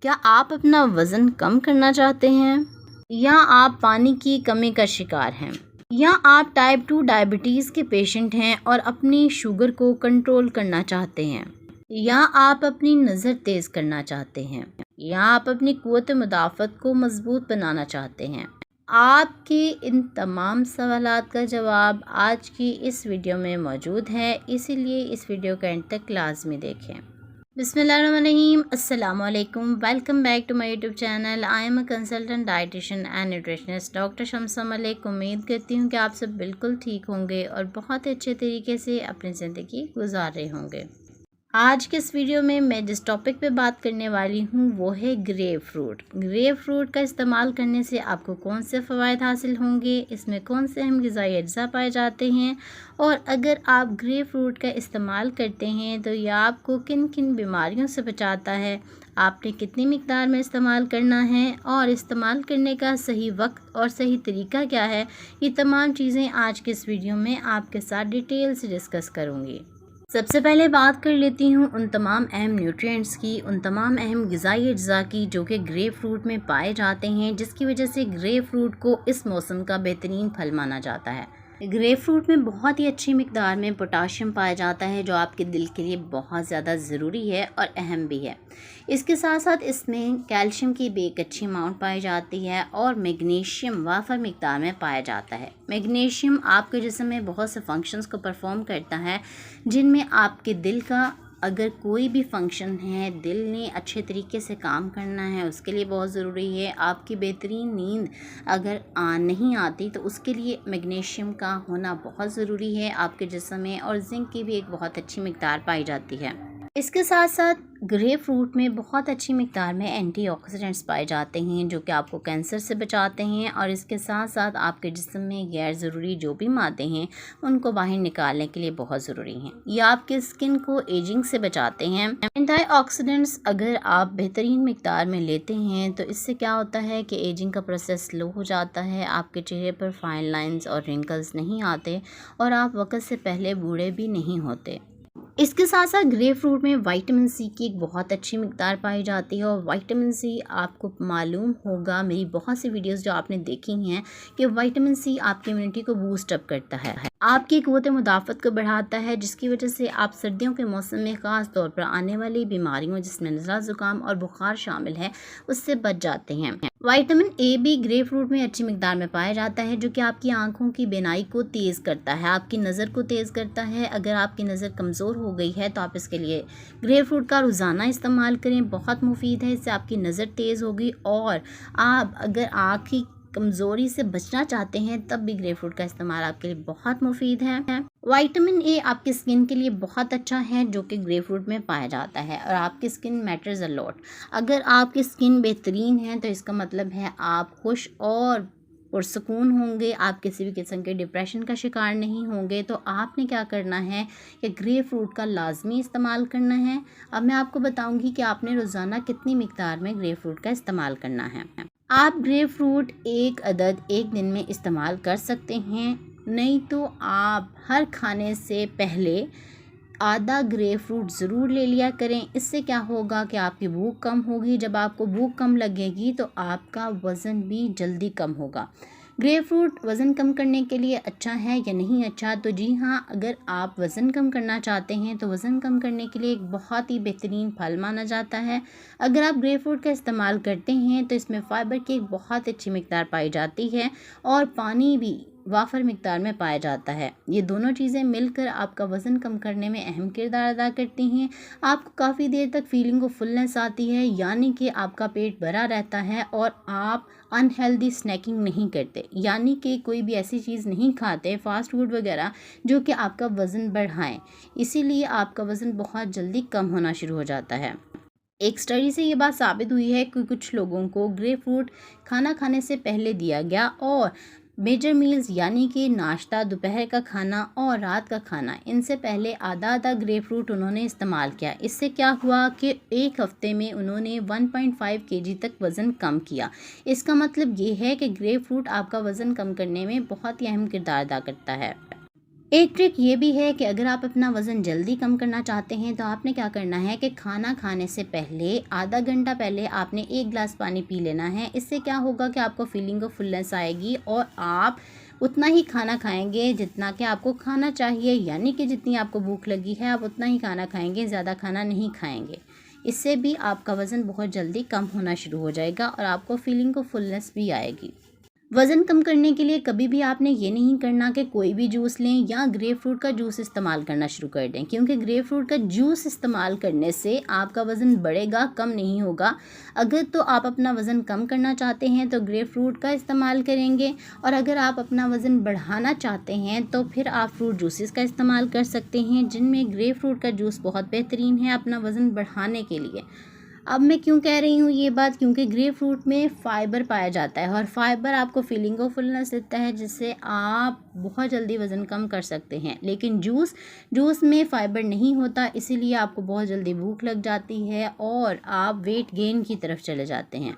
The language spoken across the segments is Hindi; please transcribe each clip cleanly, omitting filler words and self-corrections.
क्या आप अपना वज़न कम करना चाहते हैं या आप पानी की कमी का शिकार हैं या आप टाइप 2 डायबिटीज़ के पेशेंट हैं और अपनी शुगर को कंट्रोल करना चाहते हैं या आप अपनी नज़र तेज़ करना चाहते हैं या आप अपनी क़ुव्वत मुदाफ़त को मज़बूत बनाना चाहते हैं। आपके इन तमाम सवालात का जवाब आज की इस वीडियो में मौजूद है, इसीलिए इस वीडियो का एंड तक लाजमी देखें। बिस्मिल्लाहिर्रहमानिर्रहीम, अस्सलाम वालेकुम। Welcome back to my YouTube channel. I am a consultant dietitian and nutritionist doctor Shamsa Malik. उम्मीद करती हूँ कि आप सब बिल्कुल ठीक होंगे और बहुत ही अच्छे तरीके से अपनी ज़िंदगी गुजार रहे होंगे। आज के इस वीडियो में मैं जिस टॉपिक पे बात करने वाली हूँ वो है ग्रेप फ्रूट। ग्रेप फ्रूट का इस्तेमाल करने से आपको कौन से फ़वाइद हासिल होंगे, इसमें कौन से अहम ग़िज़ाई अज्जा पाए जाते हैं और अगर आप ग्रेप फ्रूट का इस्तेमाल करते हैं तो यह आपको किन किन बीमारियों से बचाता है, आपने कितनी मिकदार में इस्तेमाल करना है और इस्तेमाल करने का सही वक्त और सही तरीका क्या है, ये तमाम चीज़ें आज के इस वीडियो में आपके साथ डिटेल से डिस्कस करूँगी। सबसे पहले बात कर लेती हूँ उन तमाम अहम न्यूट्रिएंट्स की, उन तमाम अहम ग़िज़ाई अज्जा की जो कि ग्रेप फ्रूट में पाए जाते हैं, जिसकी वजह से ग्रेप फ्रूट को इस मौसम का बेहतरीन फल माना जाता है। ग्रेप फ्रूट में बहुत ही अच्छी मिकदार में पोटाशियम पाया जाता है जो आपके दिल के लिए बहुत ज़्यादा ज़रूरी है और अहम भी है। इसके साथ साथ इसमें कैल्शियम की भी एक अच्छी अमाउंट पाई जाती है और मैग्नीशियम वाफर मिकदार में पाया जाता है। मैग्नीशियम आपके जिस्म में बहुत से फंक्शंस को परफॉर्म करता है, जिनमें आपके दिल का अगर कोई भी फंक्शन है, दिल ने अच्छे तरीके से काम करना है, उसके लिए बहुत ज़रूरी है। आपकी बेहतरीन नींद अगर नहीं आती तो उसके लिए मैग्नीशियम का होना बहुत ज़रूरी है आपके जिस्म में, और जिंक की भी एक बहुत अच्छी मिकदार पाई जाती है। इसके साथ साथ ग्रेप फ्रूट में बहुत अच्छी मिकदार में एंटीऑक्सीडेंट्स पाए जाते हैं जो कि आपको कैंसर से बचाते हैं, और इसके साथ साथ आपके जिस्म में गैर ज़रूरी जो भी मादे हैं उनको बाहर निकालने के लिए बहुत ज़रूरी हैं। ये आपके स्किन को एजिंग से बचाते हैं। एंटीऑक्सीडेंट्स अगर आप बेहतरीन मिकदार में लेते हैं तो इससे क्या होता है कि एजिंग का प्रोसेस स्लो हो जाता है, आपके चेहरे पर फाइन लाइन्स और रिंकल्स नहीं आते और आप वक्त से पहले बूढ़े भी नहीं होते। इसके साथ साथ ग्रेप फ्रूट में विटामिन सी की एक बहुत अच्छी मिकदार पाई जाती है, और विटामिन सी आपको मालूम होगा मेरी बहुत सी वीडियोस जो आपने देखी हैं कि विटामिन सी आपकी इम्यूनिटी को बूस्ट अप करता है, आपकी क़ुव्वत मुदाफ़त को बढ़ाता है, जिसकी वजह से आप सर्दियों के मौसम में ख़ास तौर पर आने वाली बीमारियों जिसमें नज़ला ज़ुकाम और बुखार शामिल है उससे बच जाते हैं। विटामिन ए भी ग्रेप फ्रूट में अच्छी मिकदार में पाया जाता है जो कि आपकी आंखों की बीनाई को तेज़ करता है, आपकी नज़र को तेज़ करता है। अगर आपकी नज़र कमज़ोर हो गई है तो आप इसके लिए ग्रेप फ्रूट का रोज़ाना इस्तेमाल करें, बहुत मुफीद है, इससे आपकी नज़र तेज़ होगी। और आप अगर आँख की कमज़ोरी से बचना चाहते हैं तब भी ग्रेप फ्रूट का इस्तेमाल आपके लिए बहुत मुफीद है। विटामिन ए आपकी स्किन के लिए बहुत अच्छा है जो कि ग्रेप फ्रूट में पाया जाता है, और आपकी स्किन मैटर्स अ लॉट। अगर आपकी स्किन बेहतरीन है तो इसका मतलब है आप खुश और पुरसकून होंगे, आप किसी भी किस्म के डिप्रेशन का शिकार नहीं होंगे। तो आपने क्या करना है कि ग्रेप फ्रूट का लाजमी इस्तेमाल करना है। अब मैं आपको बताऊंगी कि आपने रोज़ाना कितनी मिकदार में ग्रेप फ्रूट का इस्तेमाल करना है। आप ग्रेप फ्रूट एक अदद एक दिन में इस्तेमाल कर सकते हैं, नहीं तो आप हर खाने से पहले आधा ग्रेप फ्रूट ज़रूर ले लिया करें। इससे क्या होगा कि आपकी भूख कम होगी, जब आपको भूख कम लगेगी तो आपका वज़न भी जल्दी कम होगा। ग्रेप फ्रूट वज़न कम करने के लिए अच्छा है या नहीं अच्छा? तो जी हाँ, अगर आप वज़न कम करना चाहते हैं तो वज़न कम करने के लिए एक बहुत ही बेहतरीन फल माना जाता है। अगर आप ग्रेप फ्रूट का इस्तेमाल करते हैं तो इसमें फ़ाइबर की एक बहुत अच्छी मिकदार पाई जाती है और पानी भी वाफर मिकदार में पाया जाता है। ये दोनों चीज़ें मिलकर आपका वज़न कम करने में अहम किरदार अदा करती हैं। आपको काफ़ी देर तक फीलिंग ऑफ फुलनेस आती है, यानी कि आपका पेट भरा रहता है और आप अनहेल्दी स्नैकिंग नहीं करते, यानी कि कोई भी ऐसी चीज़ नहीं खाते फास्ट फूड वगैरह जो कि आपका वज़न बढ़ाएं। इसीलिए आपका वज़न बहुत जल्दी कम होना शुरू हो जाता है। एक स्टडी से ये बात साबित हुई है कि कुछ लोगों को ग्रेप फ्रूट खाना खाने से पहले दिया गया और मेजर मील्स यानी कि नाश्ता, दोपहर का खाना और रात का खाना, इनसे पहले आधा आधा ग्रेप फ्रूट उन्होंने इस्तेमाल किया। इससे क्या हुआ कि एक हफ्ते में उन्होंने 1.5 केजी तक वज़न कम किया। इसका मतलब ये है कि ग्रेप फ्रूट आपका वज़न कम करने में बहुत ही अहम किरदार अदा करता है। एक ट्रिक ये भी है कि अगर आप अपना वज़न जल्दी कम करना चाहते हैं तो आपने क्या करना है कि खाना खाने से पहले आधा घंटा पहले आपने 1 गिलास पानी पी लेना है। इससे क्या होगा कि आपको फीलिंग ऑफ फुलनेस आएगी और आप उतना ही खाना खाएंगे जितना कि आपको खाना चाहिए, यानी कि जितनी आपको भूख लगी है आप उतना ही खाना खाएंगे, ज़्यादा खाना नहीं खाएंगे। इससे भी आपका वज़न बहुत जल्दी कम होना शुरू हो जाएगा और आपको फीलिंग ऑफ फुलनेस भी आएगी। वज़न कम करने के लिए कभी भी आपने ये नहीं करना कि कोई भी जूस लें या ग्रेप फ्रूट का जूस इस्तेमाल करना शुरू कर दें, क्योंकि ग्रेप फ्रूट का जूस इस्तेमाल करने से आपका वज़न बढ़ेगा, कम नहीं होगा। अगर तो आप अपना वज़न कम करना चाहते हैं तो ग्रेप फ्रूट का इस्तेमाल करेंगे, और अगर आप अपना वज़न बढ़ाना चाहते हैं तो फिर आप फ्रूट जूसेस का इस्तेमाल कर सकते हैं, जिनमें ग्रेप फ्रूट का जूस बहुत बेहतरीन है अपना वज़न बढ़ाने के लिए। अब मैं क्यों कह रही हूँ ये बात, क्योंकि ग्रेप फ्रूट में फ़ाइबर पाया जाता है और फ़ाइबर आपको फीलिंग ऑफ फुलनेस देता है, जिससे आप बहुत जल्दी वज़न कम कर सकते हैं। लेकिन जूस में फ़ाइबर नहीं होता, इसीलिए आपको बहुत जल्दी भूख लग जाती है और आप वेट गेन की तरफ चले जाते हैं।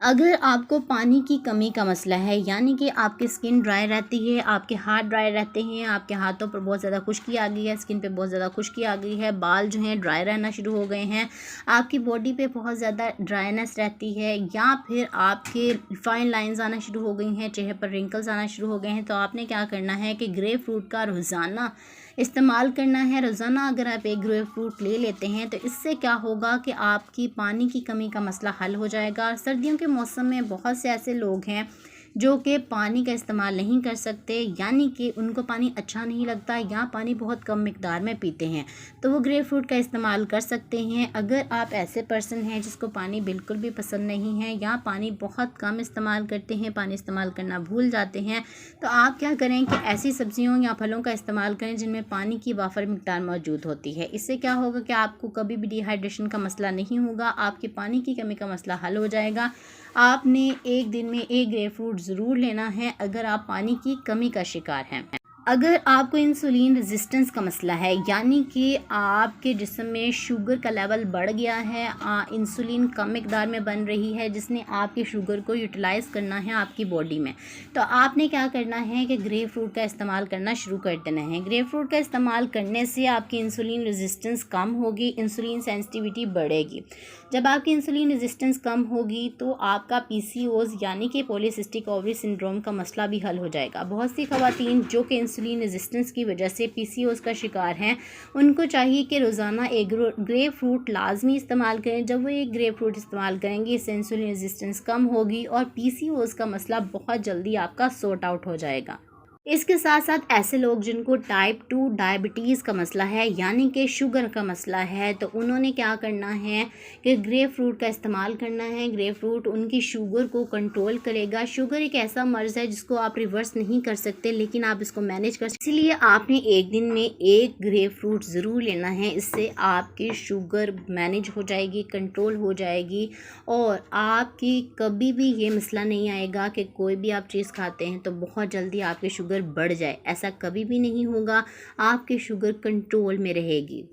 अगर आपको पानी की कमी का मसला है, यानी कि आपकी स्किन ड्राई रहती है, आपके हाथ ड्राई रहते हैं, आपके हाथों पर बहुत ज़्यादा खुश्की आ गई है, स्किन पे बहुत ज़्यादा खुश्की आ गई है, बाल जो हैं ड्राई रहना शुरू हो गए हैं, आपकी बॉडी पे बहुत ज़्यादा ड्राइनेस रहती है, या फिर आपके फाइन लाइंस आना शुरू हो गई हैं, चेहरे पर रिंकल्स आना शुरू हो गए हैं, तो आपने क्या करना है कि ग्रेप फ्रूट का रोज़ाना इस्तेमाल करना है। रोज़ाना अगर आप 1 ग्रेप फ्रूट ले लेते हैं तो इससे क्या होगा कि आपकी पानी की कमी का मसला हल हो जाएगा। सर्दियों के मौसम में बहुत से ऐसे लोग हैं जो कि पानी का इस्तेमाल नहीं कर सकते, यानी कि उनको पानी अच्छा नहीं लगता या पानी बहुत कम मिकदार में पीते हैं, तो वो ग्रेप फ्रूट का इस्तेमाल कर सकते हैं। अगर आप ऐसे पर्सन हैं जिसको पानी बिल्कुल भी पसंद नहीं है या पानी बहुत कम इस्तेमाल करते हैं, पानी इस्तेमाल करना भूल जाते हैं, तो आप क्या करें कि ऐसी सब्जियों या फलों का इस्तेमाल करें जिनमें पानी की वाफर मिकदार मौजूद होती है। इससे क्या होगा कि आपको कभी भी डिहाइड्रेशन का मसला नहीं होगा, आपकी पानी की कमी का मसला हल हो जाएगा। आपने एक दिन में 1 ग्रेप फ्रूट ज़रूर लेना है अगर आप पानी की कमी का शिकार हैं। अगर आपको इंसुलिन रेजिस्टेंस का मसला है, यानी कि आपके जिस्म में शुगर का लेवल बढ़ गया है, इंसुलिन कम मिकदार में बन रही है, जिसने आपकी शुगर को यूटिलाइज़ करना है आपकी बॉडी में, तो आपने क्या करना है कि ग्रेप फ्रूट का इस्तेमाल करना शुरू कर देना है। ग्रेप फ्रूट का इस्तेमाल करने से आपकी इंसुलिन रेजिस्टेंस कम होगी, इंसुलिन सेंसिटिविटी बढ़ेगी। जब आपकी इंसुलिन रेजिस्टेंस कम होगी तो आपका PCOS यानी कि पॉलीसिस्टिक ओवरी सिंड्रोम का मसला भी हल हो जाएगा। बहुत सी ख़वातीन जो कि इंसुलिन रेजिस्टेंस की वजह से PCOS का शिकार हैं, उनको चाहिए कि रोज़ाना 1 ग्रेप फ्रूट लाजमी इस्तेमाल करें। जब वो 1 ग्रेप फ्रूट इस्तेमाल करेंगे, इससे इंसुलिन रेजिस्टेंस कम होगी और PCOS का मसला बहुत जल्दी आपका सॉर्ट आउट हो जाएगा। इसके साथ साथ ऐसे लोग जिनको टाइप 2 डायबिटीज़ का मसला है, यानी कि शुगर का मसला है, तो उन्होंने क्या करना है कि ग्रेप फ्रूट का इस्तेमाल करना है। ग्रेप फ्रूट उनकी शुगर को कंट्रोल करेगा। शुगर एक ऐसा मर्ज़ है जिसको आप रिवर्स नहीं कर सकते, लेकिन आप इसको मैनेज कर सकते, इसलिए आपने एक दिन में 1 ग्रेप फ्रूट ज़रूर लेना है। इससे आपकी शुगर मैनेज हो जाएगी, कंट्रोल हो जाएगी और आपकी कभी भी ये मसला नहीं आएगा कि कोई भी आप चीज़ खाते हैं तो बहुत जल्दी आपकी शुगर बढ़ जाए। ऐसा कभी भी नहीं होगा, आपकी शुगर कंट्रोल में रहेगी।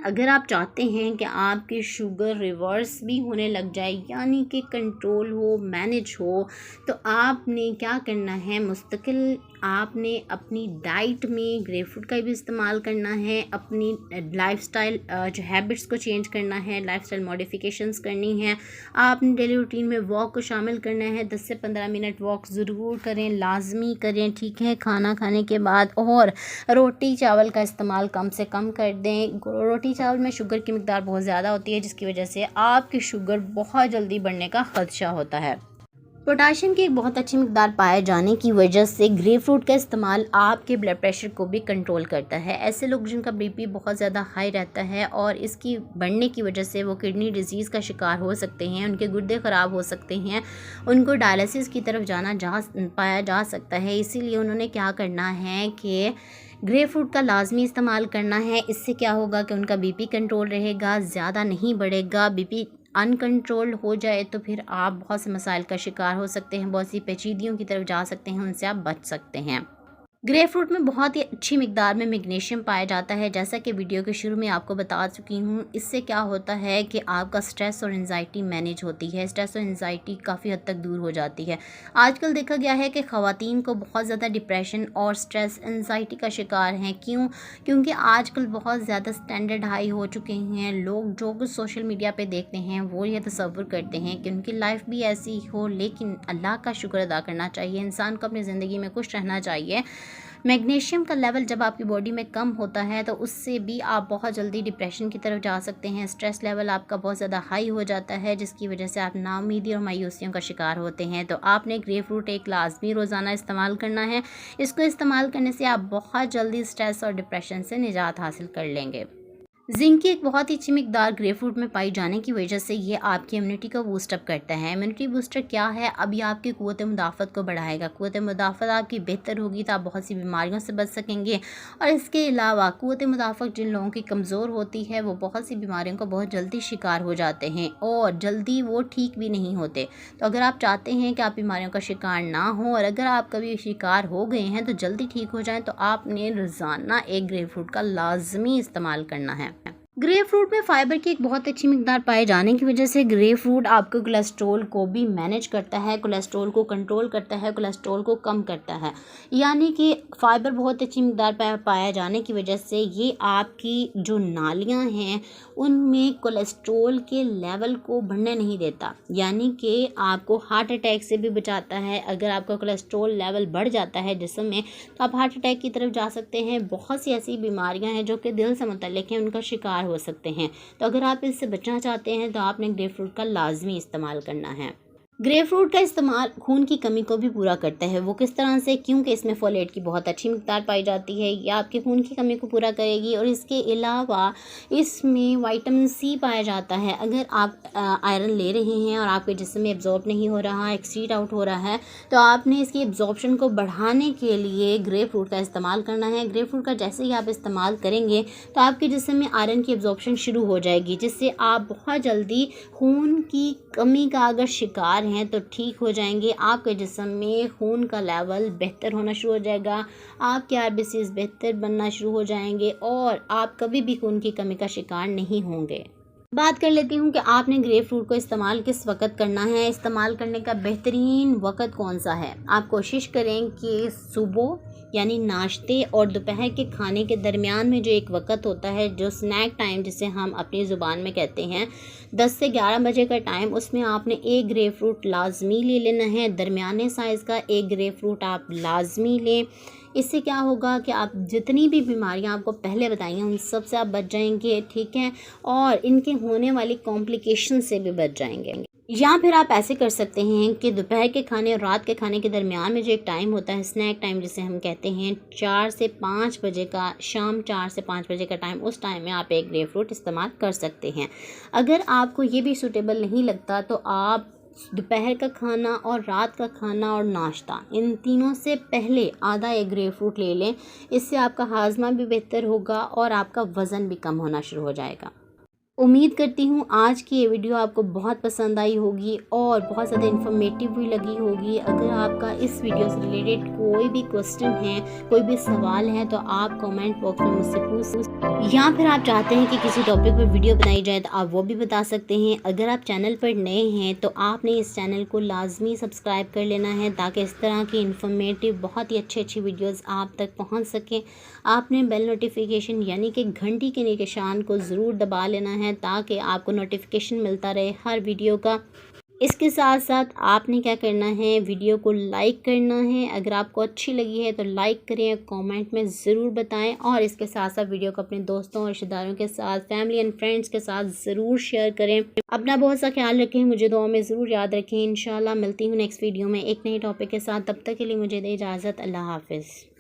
अगर आप चाहते हैं कि आपकी शुगर रिवर्स भी होने लग जाए, यानी कि कंट्रोल हो, मैनेज हो, तो आपने क्या करना है, मुस्तकिल आपने अपनी डाइट में ग्रेप फ्रूट का भी इस्तेमाल करना है, अपनी लाइफस्टाइल जो हैबिट्स को चेंज करना है, लाइफस्टाइल मॉडिफिकेशंस करनी है। आपने डेली रूटीन में वॉक को शामिल करना है, 10 से 15 मिनट वॉक ज़रूर करें, लाजमी करें, ठीक है, खाना खाने के बाद। और रोटी चावल का इस्तेमाल कम से कम कर दें। रोटी चावल में शुगर की मिकदार बहुत ज़्यादा होती है, जिसकी वजह से आपकी शुगर बहुत जल्दी बढ़ने का ख़दशा होता है। पोटाशियम की एक बहुत अच्छी मिकदार पाए जाने की वजह से ग्रेप फ्रूट का इस्तेमाल आपके ब्लड प्रेशर को भी कंट्रोल करता है। ऐसे लोग जिनका BP बहुत ज़्यादा हाई रहता है और इसकी बढ़ने की वजह से वो किडनी डिजीज़ का शिकार हो सकते हैं, उनके गुर्दे ख़राब हो सकते हैं, उनको डायलिसिस की तरफ पाया जा सकता है। इसीलिए उन्होंने क्या करना है कि ग्रेप फ्रूट का लाजमी इस्तेमाल करना है। इससे क्या होगा कि उनका BP कंट्रोल रहेगा, ज़्यादा नहीं बढ़ेगा। BP अनकंट्रोल्ड हो जाए तो फिर आप बहुत से मसाइल का शिकार हो सकते हैं, बहुत सी पेचीदगियों की तरफ जा सकते हैं, उनसे आप बच सकते हैं। ग्रेपफ्रूट में बहुत ही अच्छी मिकदार में मैग्नीशियम पाया जाता है। जैसा कि वीडियो के शुरू में आपको बता चुकी हूँ, इससे क्या होता है कि आपका स्ट्रेस और एंजाइटी मैनेज होती है। स्ट्रेस और एंजाइटी काफ़ी हद तक दूर हो जाती है। आजकल देखा गया है कि ख़वातीन को बहुत ज़्यादा डिप्रेशन और स्ट्रेस एंजाइटी का शिकार हैं। क्यों? क्योंकि आजकल बहुत ज़्यादा स्टैंडर्ड हाई हो चुके हैं। लोग जो कुछ सोशल मीडिया पर देखते हैं वो ये तसव्वुर करते हैं कि उनकी लाइफ भी ऐसी हो, लेकिन अल्लाह का शुक्र अदा करना चाहिए। इंसान को अपनी ज़िंदगी में खुश रहना चाहिए। मैग्नीशियम का लेवल जब आपकी बॉडी में कम होता है तो उससे भी आप बहुत जल्दी डिप्रेशन की तरफ जा सकते हैं। स्ट्रेस लेवल आपका बहुत ज़्यादा हाई हो जाता है, जिसकी वजह से आप नाउमीदी और मायूसियों का शिकार होते हैं। तो आपने ग्रेपफ्रूट एक लाजमी रोज़ाना इस्तेमाल करना है। इसको इस्तेमाल करने से आप बहुत जल्दी स्ट्रेस और डिप्रेशन से निजात हासिल कर लेंगे। जिंक की एक बहुत ही अच्छी मिकदार ग्रेपफ्रूट में पाई जाने की वजह से ये आपकी इम्यूनिटी को बूस्टअप करता है। इम्यूनिटी बूस्टर क्या है? अब ये आपकी क़ुव्वत मुदाफ़त को बढ़ाएगा। क़ुव्वत मुदाफ़त आपकी बेहतर होगी तो आप बहुत सी बीमारियों से बच सकेंगे। और इसके अलावा क़ुव्वत मुदाफ़त जिन लोगों की कमज़ोर होती है वो बहुत सी बीमारियों को बहुत जल्दी शिकार हो जाते हैं और जल्दी वो ठीक भी नहीं होते। तो अगर आप चाहते हैं कि आप बीमारियों का शिकार ना हो और अगर आप कभी शिकार हो गए हैं तो जल्दी ठीक हो जाएँ, तो आपने रोज़ाना एक ग्रेपफ्रूट का लाजमी इस्तेमाल करना है। ग्रेपफ्रूट में फाइबर की एक बहुत अच्छी मिकदार पाए जाने की वजह से ग्रेपफ्रूट आपको कोलेस्ट्रॉल को भी मैनेज करता है, कोलेस्ट्रॉल को कंट्रोल करता है, कोलेस्ट्रॉल को कम करता है। यानी कि फाइबर बहुत अच्छी मिकदार पाया जाने की वजह से ये आपकी जो नालियां हैं उनमें कोलेस्ट्रॉल के लेवल को बढ़ने नहीं देता, यानी कि आपको हार्ट अटैक से भी बचाता है। अगर आपका कोलेस्ट्रॉल लेवल बढ़ जाता है जिस्म में तो आप हार्ट अटैक की तरफ जा सकते हैं। बहुत सी ऐसी बीमारियां हैं जो कि दिल से मुतल्लिक हैं, उनका शिकार हो सकते हैं। तो अगर आप इससे बचना चाहते हैं तो आपने ग्रेपफ्रूट का लाजमी इस्तेमाल करना है। ग्रेपफ्रूट का इस्तेमाल खून की कमी को भी पूरा करता है। वो किस तरह से? क्योंकि इसमें फोलेट की बहुत अच्छी मिकदार पाई जाती है। ये आपके खून की कमी को पूरा करेगी और इसके अलावा इसमें विटामिन सी पाया जाता है। अगर आप आयरन ले रहे हैं और आपके जिस्म में एब्जॉर्ब नहीं हो रहा, एक्सीड आउट हो रहा है, तो आपने इसकी एब्जॉर्प्शन को बढ़ाने के लिए ग्रेपफ्रूट का इस्तेमाल करना है। ग्रेपफ्रूट का जैसे ही आप इस्तेमाल करेंगे तो आपके जिस्म में आयरन की एब्जॉर्प्शन शुरू हो जाएगी, जिससे आप बहुत जल्दी खून की कमी का अगर शिकार हैं तो ठीक हो जाएंगे। आपके जिस्म में खून का लेवल बेहतर होना शुरू हो जाएगा, आपके आरबीसीज बेहतर बनना शुरू हो जाएंगे और आप कभी भी खून की कमी का शिकार नहीं होंगे। बात कर लेती हूँ कि आपने ग्रेपफ्रूट को इस्तेमाल किस वक्त करना है। इस्तेमाल करने का बेहतरीन वक्त कौन सा है? आप कोशिश करें कि सुबह यानी नाश्ते और दोपहर के खाने के दरमियान में जो एक वक्त होता है, जो स्नैक टाइम जिसे हम अपनी ज़ुबान में कहते हैं, 10 से 11 बजे का टाइम, उसमें आपने एक ग्रेपफ्रूट लाजमी ले लेना है। दरमियाने साइज़ का एक ग्रेपफ्रूट आप लाजमी लें। इससे क्या होगा कि आप जितनी भी बीमारियां आपको पहले बताई हैं उन सब से आप बच जाएंगे, ठीक है, और इनके होने वाली कॉम्प्लिकेशन से भी बच जाएंगे। या फिर आप ऐसे कर सकते हैं कि दोपहर के खाने और रात के खाने के दरमियान में जो एक टाइम होता है, स्नैक टाइम जिसे हम कहते हैं, 4 से 5 बजे का, शाम 4 से 5 बजे का टाइम, उस टाइम में आप एक ग्रेपफ्रूट इस्तेमाल कर सकते हैं। अगर आपको ये भी सूटेबल नहीं लगता तो आप दोपहर का खाना और रात का खाना और नाश्ता, इन तीनों से पहले आधा एक ग्रेपफ्रूट ले लें। इससे आपका हाजमा भी बेहतर होगा और आपका वज़न भी कम होना शुरू हो जाएगा। उम्मीद करती हूँ आज की ये वीडियो आपको बहुत पसंद आई होगी और बहुत ज़्यादा इन्फॉर्मेटिव भी लगी होगी। अगर आपका इस वीडियो से रिलेटेड कोई भी क्वेश्चन है, कोई भी सवाल है, तो आप कमेंट बॉक्स में मुझसे पूछ, या फिर आप चाहते हैं कि किसी टॉपिक पर वीडियो बनाई जाए तो आप वो भी बता सकते हैं। अगर आप चैनल पर नए हैं तो आपने इस चैनल को लाजमी सब्सक्राइब कर लेना है ताकि इस तरह की इन्फॉर्मेटिव बहुत ही अच्छी वीडियोज़ आप तक पहुँच सकें। आपने बेल नोटिफिकेशन यानी कि घंटी के निशान को ज़रूर दबा लेना है ताकि आपको नोटिफिकेशन मिलता रहे हर वीडियो का। इसके साथ साथ आपने क्या करना है, वीडियो को लाइक करना है। अगर आपको अच्छी लगी है तो लाइक करें, कमेंट में ज़रूर बताएं और इसके साथ साथ वीडियो को अपने दोस्तों और रिश्तेदारों के साथ, फैमिली एंड फ्रेंड्स के साथ ज़रूर शेयर करें। अपना बहुत सा ख्याल रखें, मुझे दुआ में ज़रूर याद रखें। इंशाल्लाह मिलती हूँ नेक्स्ट वीडियो में एक नए टॉपिक के साथ। तब तक के लिए मुझे दे इजाज़त। अल्लाह हाफ़िज़।